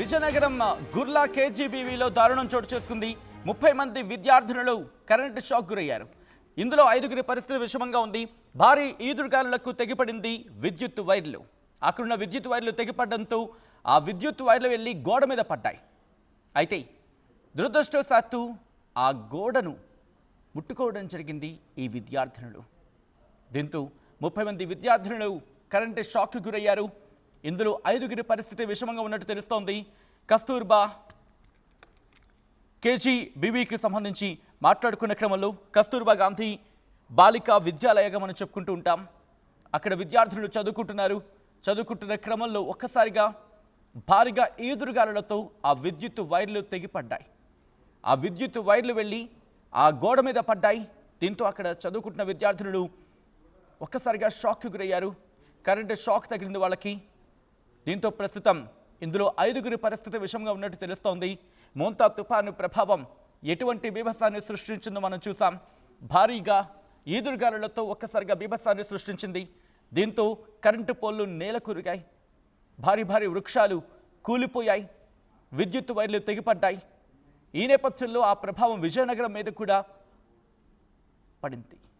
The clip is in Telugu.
విజయనగరం గుర్లా కేజీబీవీలో దారుణం చోటు చేసుకుంది. 30 మంది విద్యార్థినులు కరెంటు షాక్ గురయ్యారు. ఇందులో 5గురి పరిస్థితి విషమంగా ఉంది. భారీ ఈదురుగాలులకు తెగిపడింది విద్యుత్ వైర్లు. అక్కడున్న విద్యుత్ వైర్లు తెగిపడడంతో ఆ విద్యుత్ వైర్లు వెళ్లి గోడ మీద పడ్డాయి. అయితే దురదృష్టవశాత్తు ఆ గోడను ముట్టుకోవడం జరిగింది ఈ విద్యార్థినులు. దీంతో 30 మంది విద్యార్థినులు కరెంటు షాక్కు గురయ్యారు. ఇందులో 5గురి పరిస్థితి విషమంగా ఉన్నట్టు తెలుస్తోంది. కస్తూర్బా కేజీబీవీకి సంబంధించి మాట్లాడుకున్న క్రమంలో కస్తూర్బా గాంధీ బాలికా విద్యాలయగా మనం చెప్పుకుంటూ ఉంటాం. అక్కడ విద్యార్థులు చదువుకుంటున్న క్రమంలో ఒక్కసారిగా భారీగా ఈదురుగాలులతో ఆ విద్యుత్ వైర్లు తెగిపడ్డాయి. ఆ విద్యుత్ వైర్లు వెళ్ళి ఆ గోడ మీద పడ్డాయి. దీంతో అక్కడ చదువుకుంటున్న విద్యార్థులు ఒక్కసారిగా షాక్కి గురయ్యారు. కరెంటు షాక్ తగిలింది వాళ్ళకి. దీంతో ప్రస్తుతం ఇందులో 5గురి పరిస్థితి విషమంగా ఉన్నట్టు తెలుస్తోంది. మోంతా తుఫాను ప్రభావం ఎటువంటి బీభత్సాన్ని సృష్టించిందో మనం చూసాం. భారీగా ఈదురుగాలులతో ఒక్కసారిగా బీభత్సాన్ని సృష్టించింది. దీంతో కరెంటు పోల్లు నేలకూరిగాయి. భారీ వృక్షాలు కూలిపోయాయి. విద్యుత్ వైర్లు తెగిపడ్డాయి. ఈ నేపథ్యంలో ఆ ప్రభావం విజయనగరం మీద కూడా పడింది.